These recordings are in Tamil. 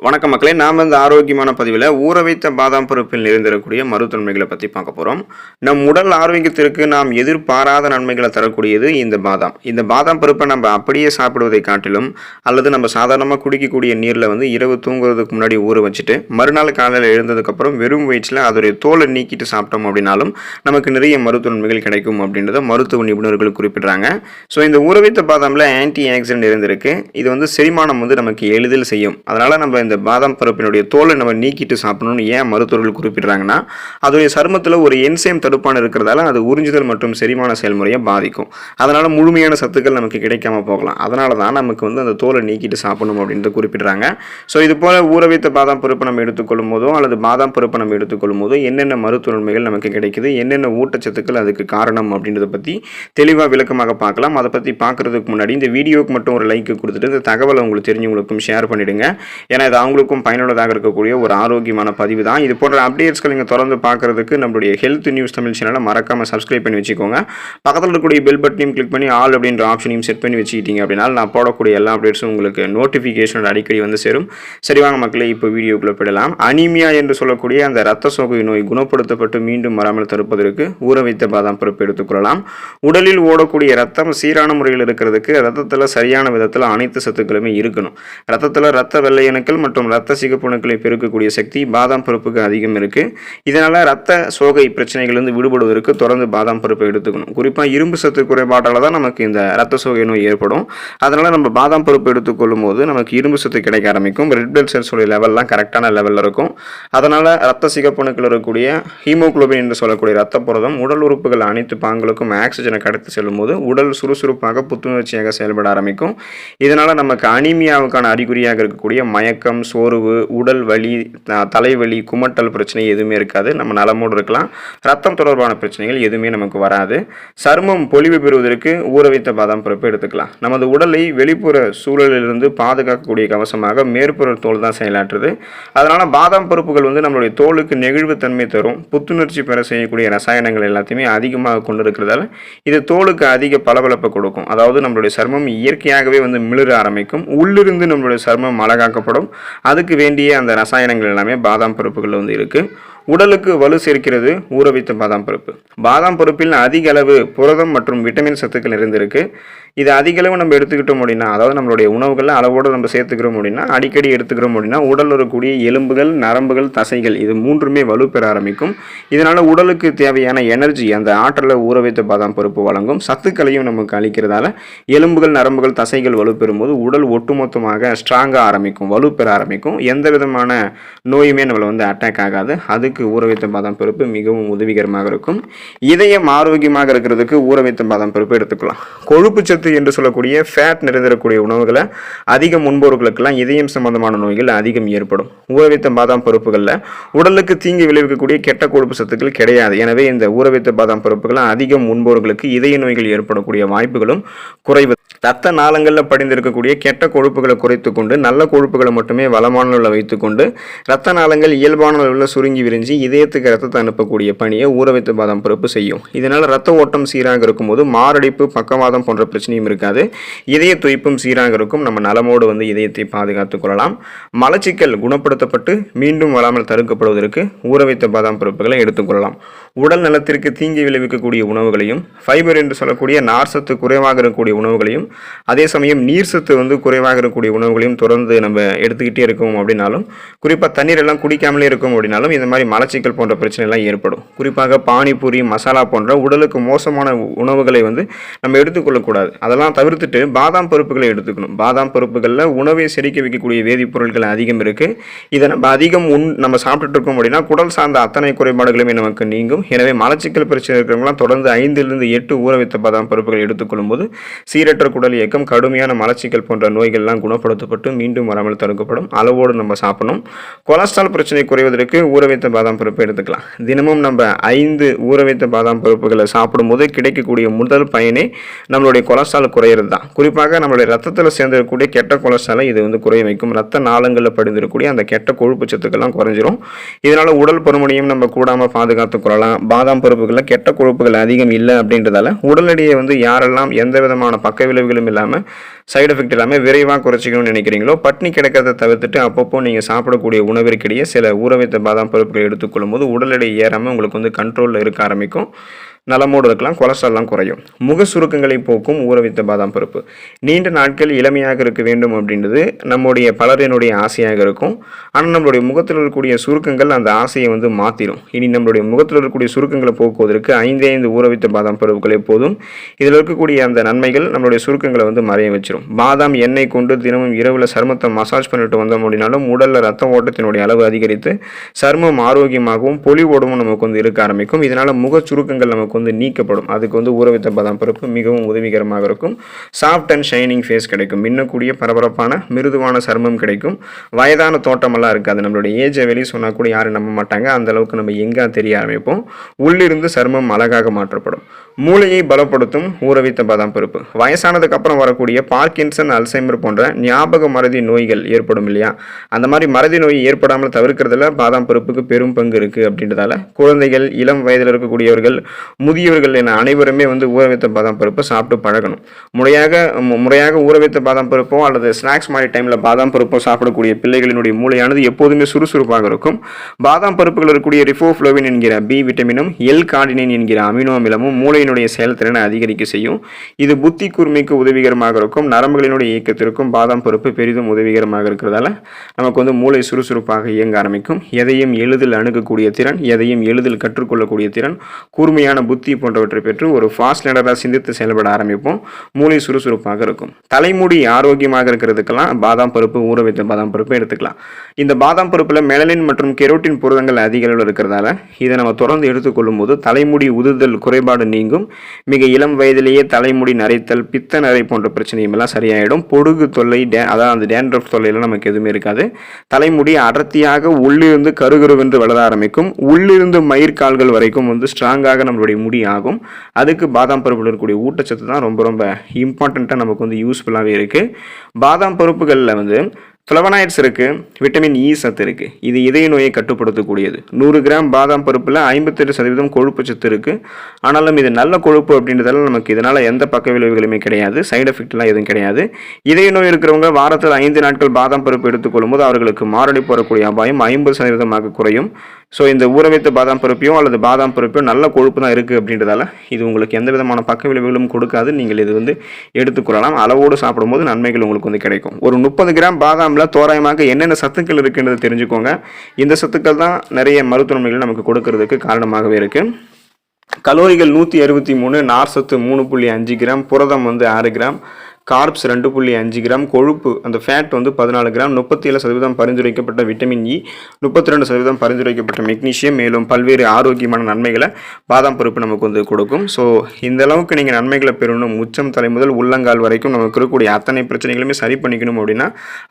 வணக்கம் மக்களே, நாம் இந்த ஆரோக்கியமான பதிவில் ஊற வைத்த பாதாம் பருப்பில் நிறைந்திருக்கக்கூடிய மருத்துவன்மைகளை பற்றி பார்க்க போகிறோம். நம் உடல் ஆரோக்கியத்திற்கு நாம் எதிர்பாராத நன்மைகளை தரக்கூடியது இந்த பாதாம். இந்த பாதாம் பருப்பை நம்ம அப்படியே சாப்பிடுவதை காட்டிலும் அல்லது நம்ம சாதாரணமாக குடிக்கக்கூடிய நீரில் இரவு தூங்குறதுக்கு முன்னாடி ஊற வச்சுட்டு மறுநாள் காலையில் எழுந்ததுக்கப்புறம் வெறும் வயிற்றில் அதோடைய தோலை நீக்கிட்டு சாப்பிட்டோம் அப்படின்னாலும் நமக்கு நிறைய மருத்துவன்மைகள் கிடைக்கும் அப்படின்றத மருத்துவ நிபுணர்கள் குறிப்பிடுறாங்க. ஸோ இந்த ஊற வைத்த பாதாமில் ஆன்டி ஆக்சிடென்ட் இருந்திருக்கு. இது செரிமானம் நமக்கு எளிதில் செய்யும். அதனால் நம்ம இந்த பாதாம் பருப்பினுடைய தோலை நம்ம நீக்கிட்டு சாப்பிடணும்னு ஏன் மருத்துவர்கள் குறிப்பிடுறாங்கன்னா, அதோடைய சருமத்தில் ஒரு என்சைம் தடுப்பான் இருக்கிறதால அது உறிஞ்சுதல் மற்றும் செரிமான செயல்முறையை பாதிக்கும். அதனால் முழுமையான சத்துக்கள் நமக்கு கிடைக்காம போகலாம். அதனால தான் நமக்கு அந்த தோலை நீக்கிட்டு சாப்பிடணும் அப்படின்ட்டு குறிப்பிடுறாங்க. ஸோ இது போல் ஊற வைத்த பாதாம் பருப்பை நம்ம எடுத்துக்கொள்ளும் போதோ அல்லது பாதாம் பருப்பை நம்ம எடுத்துக்கொள்ளும் போதோ என்னென்ன மருத்துவ நன்மைகள் நமக்கு கிடைக்குது, என்னென்ன ஊட்டச்சத்துக்கள் அதுக்கு காரணம் அப்படின்றத பற்றி தெளிவாக விளக்கமாக பார்க்கலாம். அதை பற்றி பார்க்குறதுக்கு முன்னாடி இந்த வீடியோவுக்கு மட்டும் ஒரு லைக் கொடுத்துட்டு இந்த தகவலை உங்களுக்கு தெரிஞ்சவங்களுக்கும் ஷேர் பண்ணிவிடுங்க. ஏன்னா இது அவங்களுக்கும் பயனுள்ளதாக இருக்கக்கூடிய ஒரு ஆரோக்கியமான பதிவு தான். இது போன்ற அப்டேட்ஸ்கள் நீங்கள் தொடர்ந்து பார்க்குறதுக்கு நம்மளுடைய ஹெல்த் நியூஸ் தமிழ் சேனலை மறக்காமல் சப்ஸ்கிரைப் பண்ணி வச்சுக்கோங்க. பக்கத்தில் இருக்கக்கூடிய பெல் பட்டனையும் கிளிக் பண்ணி ஆல் அப்படின்ற ஆப்ஷனையும் செட் பண்ணி வச்சுக்கிட்டீங்க அப்படின்னா நான் போடக்கூடிய எல்லா அப்டேட்ஸும் உங்களுக்கு நோட்டிஃபிகேஷன் அடிக்கடி சேரும். சரி வாங்க மக்களே, இப்போ வீடியோக்குள்ளே போயிடலாம். அனீமியா என்று சொல்லக்கூடிய அந்த இரத்த சோகை நோய் குணப்படுத்தப்பட்டு மீண்டும் வராமல் தடுப்பதற்கு ஊற வைத்த பாதாம் பருப்பு எடுத்துக்கொள்ளலாம். உடலில் ஓடக்கூடிய ரத்தம் சீரான முறையில் இருக்கிறதுக்கு ரத்தத்தில் சரியான விதத்தில் அனைத்து சத்துக்களுமே இருக்கணும். ரத்தத்தில் ரத்த வெள்ளையணுக்கள் மற்றும் ரத்த சிகப்பணுக்களை பெருக்கக்கூடிய சக்தி பாதாம் பருப்புக்கு அதிகம் இருக்குது. இதனால் ரத்த சோகை பிரச்சனைகளிலிருந்து விடுபடுவதற்கு தொடர்ந்து பாதாம் பருப்பை எடுத்துக்கணும். குறிப்பாக இரும்பு சத்து குறைபாட்டால் தான் நமக்கு இந்த ரத்த சோகை நோய் ஏற்படும். அதனால் நம்ம பாதாம் பருப்பு எடுத்துக்கொள்ளும் போது நமக்கு இரும்பு சத்து கிடைக்க ஆரம்பிக்கும். ரெட் பிளட் செல்ஸோடைய லெவல்லாம் கரெக்டான லெவலில் இருக்கும். அதனால் ரத்த சிகப்பணுக்கள் இருக்கக்கூடிய ஹீமோகுளோபின் என்று சொல்லக்கூடிய ரத்த புரதம் உடல் உறுப்புகள் அனைத்து பாங்களுக்கும் ஆக்சிஜனை கடத்தி செல்லும் போது உடல் சுறுசுறுப்பாக புத்துணர்ச்சியாக செயல்பட ஆரம்பிக்கும். இதனால் நமக்கு அனீமியாவுக்கான அறிகுறியாக இருக்கக்கூடிய மயக்கம், சோர்வு, உடல் வலி, தலைவலி, குமட்டல் பிரச்சனை எதுவுமே இருக்காது. நம்ம நலமோடு இருக்கலாம். ரத்தம் தொடர்பான பிரச்சனைகள் எதுவுமே நமக்கு வராது. சருமம் பொலிவு பெறுவதற்கு ஊற வைத்த பாதாம் பருப்பு எடுத்துக்கலாம். நமது உடலை வெளிப்புற சூழலிலிருந்து பாதுகாக்கக்கூடிய கவசமாக மேற்புற தோல் தான் செயலாற்றுது. அதனால் பாதாம் பருப்புகள் நம்மளுடைய தோலுக்கு நெகிழ்வுத்தன்மை தரும். புத்துணர்ச்சி பெற செய்யக்கூடிய ரசாயனங்கள் எல்லாத்தையுமே அதிகமாக கொண்டு இருக்கிறதால இது தோலுக்கு அதிக பளபளப்பை கொடுக்கும். அதாவது நம்மளுடைய சருமம் இயற்கையாகவே மிளிர ஆரம்பிக்கும். உள்ளிருந்து நம்மளுடைய சருமம் அழகாக்கப்படும். அதுக்கு வேண்டிய அந்த ரசாயனங்கள் எல்லாமே பாதாம் பருப்புகள் இருக்குது. உடலுக்கு வலு சேர்க்கிறது ஊற வைத்த பாதாம் பருப்பு. பாதாம் பருப்பில் அதிக அளவு புரதம் மற்றும் விட்டமின் சத்துக்கள் இருந்திருக்கு. இது அதிக அளவு நம்ம எடுத்துக்கிட்டோம் அப்படின்னா, அதாவது நம்மளுடைய உணவுகளில் அளவோடு நம்ம சேர்த்துக்கிறோம் அப்படின்னா, அடிக்கடி எடுத்துக்கிறோம் அப்படின்னா உடலில் இருக்கக்கூடிய எலும்புகள், நரம்புகள், தசைகள் இது மூன்றுமே வலுப்பெற ஆரம்பிக்கும். இதனால் உடலுக்கு தேவையான எனர்ஜி, அந்த ஆற்றலை ஊற வைத்த பாதாம் பருப்பு வழங்கும். சத்துக்களையும் நமக்கு அளிக்கிறதால எலும்புகள், நரம்புகள், தசைகள் வலுப்பெறும் போது உடல் ஒட்டுமொத்தமாக ஸ்ட்ராங்காக ஆரம்பிக்கும், வலுப்பெற ஆரம்பிக்கும். எந்த விதமான நோயுமே நம்மளை அட்டாக் ஆகாது. அதுக்கு ஊற வைத்த பாதாம் பருப்பு மிகவும் உதவிகரமாக இருக்கும். இதயம் ஆரோக்கியமாக இருக்கிறதுக்கு ஊற வைத்த பாதாம் பருப்பு எடுத்துக்கலாம். கொழுப்பு சத்து என்று சொல்லக்கூடிய ஃபேட் நிறைந்திருக்கக்கூடிய உணவுகளை அதிகம் முன்போர்களுக்கெல்லாம் இதயம் சம்பந்தமான நோய்கள் அதிகம் ஏற்படும். ஊற வைத்த பாதாம் பருப்புகளில் உடலுக்கு தீங்கு விளைவிக்கக்கூடிய கெட்ட கொழுப்பு சத்துக்கள் கிடையாது. எனவே இந்த ஊற வைத்த பாதாம் பருப்புகளை அதிகம் முன்போர்களுக்கு இதய நோய்கள் ஏற்படக்கூடிய வாய்ப்புகளும் குறைவு. ரத்த நாளங்களில் படிந்திருக்கக்கூடிய கெட்ட கொழுப்புகளை குறைத்து கொண்டு நல்ல கொழுப்புகளை மட்டுமே வளமான அளவில் வைத்துக்கொண்டு ரத்த நாளங்கள் இயல்பான அளவில் சுருங்கி விரிஞ்சு இதயத்துக்கு ரத்தத்தை அனுப்பக்கூடிய பணியை ஊற வைத்த பாதாம் பருப்பு செய்யும். இதனால் ரத்த ஓட்டம் சீராக இருக்கும்போது மாரடைப்பு, பக்கவாதம் போன்ற பிரச்சனையும் இருக்காது. இதய துய்ப்பும் சீராக இருக்கும். நம்ம நலமோடு இதயத்தை பாதுகாத்துக் கொள்ளலாம். மலச்சிக்கல் குணப்படுத்தப்பட்டு மீண்டும் வராமல் தடுக்கப்படுவதற்கு ஊற வைத்த பாதாம் பருப்புகளை எடுத்துக்கொள்ளலாம். உடல் நலத்திற்கு தீங்கி விளைவிக்கக்கூடிய உணவுகளையும், ஃபைபர் என்று சொல்லக்கூடிய நார் சத்து குறைவாக இருக்கக்கூடிய உணவுகளையும், அதே சமயம் நீர் சத்து குறைவாக இருக்கக்கூடிய உணவுகளையும் தொடர்ந்து நம்ம எடுத்துக்கிட்டே இருக்கோம் அப்படின்னாலும், குறிப்பாக தண்ணீர் எல்லாம் குடிக்காமலே இருக்கும் அப்படின்னாலும் இந்த மாதிரி மலச்சிக்கல் போன்ற பிரச்சனை எல்லாம் ஏற்படும். குறிப்பாக பானிபூரி, மசாலா போன்ற உடலுக்கு மோசமான உணவுகளை நம்ம எடுத்துக்கொள்ளக்கூடாது. அதெல்லாம் தவிர்த்துட்டு பாதாம் பருப்புகளை எடுத்துக்கணும். பாதாம் பருப்புகளில் உணவை செரிக்க வைக்கக்கூடிய வேதிப்பொருட்கள் அதிகம் இருக்குது. இதை நம்ம அதிகம் நம்ம சாப்பிட்டுட்டு இருக்கோம் அப்படின்னா குடல் சார்ந்த அத்தனை குறைபாடுகளுமே நமக்கு நீங்கும். எனவே மலச்சிக்கல் பிரச்சனை இருக்கிறவங்களாம் தொடர்ந்து 5 to 8 ஊற வைத்த பாதாம் பருப்புகள் எடுத்துக்கொள்ளும் போது சீரற்ற குடல் இயக்கம், கடுமையான மலச்சிக்கல் போன்ற நோய்கள்லாம் குணப்படுத்தப்பட்டு மீண்டும் வராமல் தடுக்கப்படும். அளவோடு நம்ம சாப்பிடணும். கொலஸ்ட்ரால் பிரச்சனை குறைவதற்கு ஊற வைத்த பாதாம் பருப்பு எடுத்துக்கலாம். தினமும் நம்ம 5 ஊற வைத்த பாதாம் பருப்புகளை சாப்பிடும் போது கிடைக்கக்கூடிய முதல் பயனே நம்மளுடைய கொலஸ்ட்ரால் கொலஸ்ட்ரால் குறையிறது தான். குறிப்பாக நம்மளுடைய ரத்தத்தில் சேர்ந்திருக்கக்கூடிய கெட்ட கொலஸ்ட்ராலை இது வந்து குறைய வைக்கும். ரத்த நாளங்களில் படிந்திருக்கக்கூடிய அந்த கெட்ட கொழுப்பு சத்துக்கள்லாம் குறைஞ்சிரும். இதனால் உடல் பருமனையும் நம்ம கூடாமல் பாதுகாத்து கொள்ளலாம். பாதாம் பருப்புகளில் கெட்ட கொழுப்புகள் அதிகம் இல்லை அப்படின்றதால உடல் எடையை வந்து யாரெல்லாம் எந்த விதமான பக்க விளைவுகளும் இல்லாமல் சைடு எஃபெக்ட் இல்லாமல் விரைவாக குறைச்சிக்கணும்னு நினைக்கிறீங்களோ, பட்னி கிடக்கிறத தவிர்த்துட்டு அப்பப்போ நீங்கள் சாப்பிடக்கூடிய உணவிற்கிடையே சில ஊற வைத்த பாதாம் பருப்புகளை எடுத்துக்கொள்ளும் போது உடல் எடை ஏறாமல் உங்களுக்கு வந்து கண்ட்ரோலில் இருக்க ஆரம்பிக்கும். நலமோடு இருக்கலாம், கொலஸ்ட்ரால்லாம் குறையும். முக சுருக்கங்களை போக்கும் ஊற வைத்த பாதாம் பருப்பு. நீண்ட நாட்கள் இளமையாக இருக்க வேண்டும் அப்படின்றது நம்முடைய பலரினுடைய ஆசையாக இருக்கும். ஆனால் நம்மளுடைய முகத்தில் இருக்கக்கூடிய சுருக்கங்கள் அந்த ஆசையை வந்து மாற்றிடும். இனி நம்மளுடைய முகத்தில் இருக்கக்கூடிய சுருக்கங்களை போக்குவதற்கு 5 ஊற வைத்த பாதாம் பருப்புகளே போதும். இதில் இருக்கக்கூடிய அந்த நன்மைகள் நம்மளுடைய சுருக்கங்களை வந்து மறைய வச்சிடும். பாதாம் எண்ணெய் கொண்டு தினமும் இரவில் சருமத்தை மசாஜ் பண்ணிட்டு வந்தோம் அப்படின்னாலும் உடலில் ரத்த ஓட்டத்தினுடைய அளவு அதிகரித்து சருமம் ஆரோக்கியமாகவும் பொலிவோடவும் நமக்கு வந்து இருக்க ஆரம்பிக்கும். இதனால் முக சுருக்கங்கள் நமக்கு வந்து நீக்கப்படும். அதுக்கு வந்து ஊற வைத்த பாதாம் பருப்பு மிகவும் உதவிகரமாக இருக்கும். சாஃப்ட் அண்ட் ஷைனிங் ஃபேஸ் கிடைக்கும். மின்னக்கூடிய பரபரப்பான மிருதுவான சருமம் கிடைக்கும். வயதான தோட்டமெல்லாம் இருக்காது. நம்மளுடைய ஏஜை வெளியே சொன்னா கூட யாரும் நம்ப மாட்டாங்க. அந்த அளவுக்கு நம்ம எங்கா தெரிய ஆரம்பிப்போம். உள்ளிருந்து சருமம் அழகாக மாற்றப்படும். மூளையை பலப்படுத்தும் ஊற வைத்த பாதாம் பருப்பு. வயசானதுக்கு அப்புறம் வரக்கூடிய பார்க்கின்சன், அல்சைமர் போன்ற ஞாபக மறதி நோய்கள் ஏற்படும் இல்லையா, அந்த மாதிரி மறதி நோய் ஏற்படாமல் தவிர்க்கிறதுல பாதாம் பருப்புக்கு பெரும் பங்கு இருக்கு. அப்படின்றதால குழந்தைகள், இளம் வயதில் இருக்கக்கூடியவர்கள், முதியவர்கள் என அனைவருமே வந்து ஊற வைத்த பாதாம் பருப்பை சாப்பிட்டு பழகணும். முறையாக ஊற வைத்த பாதாம் பருப்போ அல்லது ஸ்நாக்ஸ் மாதிரி டைமில் பாதாம் பருப்போ சாப்பிடக்கூடிய பிள்ளைகளினுடைய மூளையானது எப்போதுமே சுறுசுறுப்பாக இருக்கும். பாதாம் பருப்புகள் இருக்கக்கூடிய ரிஃபோஃப்ளோவின் என்கிற பி விட்டமினும் எல் கார்டினைன் என்கிற அமினோ அமிலமும் மூளையினுடைய செயல்திறனை அதிகரிக்க செய்யும். இது புத்தி கூர்மைக்கு உதவிகரமாக இருக்கும். நரம்புகளினுடைய இயக்கத்திற்கும் பாதாம் பருப்பு பெரிதும் உதவிகரமாக இருக்கிறதால நமக்கு வந்து மூளை சுறுசுறுப்பாக இயங்க ஆரம்பிக்கும். எதையும் எளிதில் அணுகக்கூடிய திறன், எதையும் எளிதில் கற்றுக்கொள்ளக்கூடிய திறன், கூர்மையான புத்தி போன்றவற்றை பெற்று ஒரு ஃபாஸ்ட் லேடராக சிந்தித்து செயல்பட ஆரம்பிப்போம். மூளை சுறுசுறுப்பாக இருக்கும். தலைமுடி ஆரோக்கியமாக இருக்கிறதுக்கெல்லாம் பாதாம் பருப்பு, ஊற வைத்த பாதாம் பருப்பு எடுத்துக்கலாம். இந்த பாதாம் பருப்பில் மெலனின் மற்றும் கெரோட்டின் புரதங்கள் அதிக அளவில் இருக்கிறதால இதை நம்ம தொடர்ந்து எடுத்துக்கொள்ளும் போது தலைமுடி உதிர்தல் குறைபாடு நீங்கும். மிக இளம் வயதிலேயே தலைமுடி நரைத்தல், பித்த நரை போன்ற பிரச்சனையும் எல்லாம் சரியாயிடும். பொடுகு தொல்லை, அதாவது அந்த டேண்ட்ரஃப் தொல்லையெல்லாம் நமக்கு எதுவுமே இருக்காது. தலைமுடி அடர்த்தியாக உள்ளிருந்து கருகருவென்று வளர ஆரம்பிக்கும். உள்ளிருந்து மயிர்கால்கள் வரைக்கும் வந்து ஸ்ட்ராங்காக நம்மளுடைய முடி ஆகும். அதுக்கு பாதாம் பருப்பில் இருக்கக்கூடிய ஊட்டச்சத்து தான் ரொம்ப ரொம்ப இம்பார்ட்டண்ட்டாக நமக்கு வந்து யூஸ்ஃபுல்லாகவே இருக்குது. பாதாம் பருப்புகளில் வந்து ஃப்ளவனாய்ட்ஸ் இருக்குது, விட்டமின் இ சத்து இருக்குது. இது இதய நோயை கட்டுப்படுத்தக்கூடியது. 100 கிராம் பாதாம் பருப்பில் 58% கொழுப்பு சத்து இருக்குது. ஆனாலும் இது நல்ல கொழுப்பு அப்படின்றதால நமக்கு இதனால் எந்த பக்க விளைவுகளுமே கிடையாது. சைடு எஃபெக்ட்லாம் எதுவும் கிடையாது. இதய நோய் இருக்கிறவங்க வாரத்தில் 5 நாட்கள் பாதாம் பருப்பு எடுத்துக்கொள்ளும் போது அவர்களுக்கு மாரடைப்பு வரக்கூடிய அபாயம் 50% குறையும். ஸோ இந்த ஊற வைத்த பாதாம் பருப்பையோ அல்லது பாதாம் பருப்பையோ நல்ல கொழுப்பு தான் இருக்குது அப்படின்றதால இது உங்களுக்கு எந்த விதமான பக்க விளைவுகளும் கொடுக்காது. நீங்கள் இது வந்து எடுத்துக்கொள்ளலாம். அளவோடு சாப்பிடும்போது நன்மைகள் உங்களுக்கு வந்து கிடைக்கும். ஒரு 30 கிராம் பாதாம் தோராயமாக என்னென்ன சத்துக்கள் இருக்குன்றதை தெரிஞ்சுக்கோங்க. இந்த சத்துக்கள் தான் நிறைய மருத்துவ நன்மைகள் நமக்கு கொடுக்கறதுக்கு காரணமாகவே இருக்கு. கலோரிகள் 163, நார் சத்து 3.5 கிராம், புரதம் வந்து 6 கிராம், கார்ப்ஸ் 2.5 கிராம், கொழுப்பு அந்த ஃபேட் வந்து 14 கிராம், 37% பரிந்துரைக்கப்பட்ட விட்டமின் இ, 32% பரிந்துரைக்கப்பட்ட மெக்னீஷியம், மேலும் பல்வேறு ஆரோக்கியமான நன்மைகளை பாதாம் பருப்பு நமக்கு வந்து கொடுக்கும். ஸோ இந்த அளவுக்கு நீங்கள் நன்மைகளை பெறணும், உச்சம் தலை முதல் உள்ளங்கால் வரைக்கும் நமக்கு இருக்கக்கூடிய அத்தனை பிரச்சனைகளுமே சரி பண்ணிக்கணும் அப்படின்னா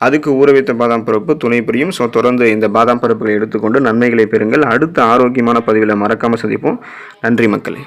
அதுக்கு ஊற வைத்த பாதாம் பருப்பு துணை புரியும். ஸோ தொடர்ந்து இந்த பாதாம் பருப்புகளை எடுத்துக்கொண்டு நன்மைகளை பெறுங்கள். அடுத்த ஆரோக்கியமான பதிவில் மறக்காமல் சந்திப்போம். நன்றி மக்களே.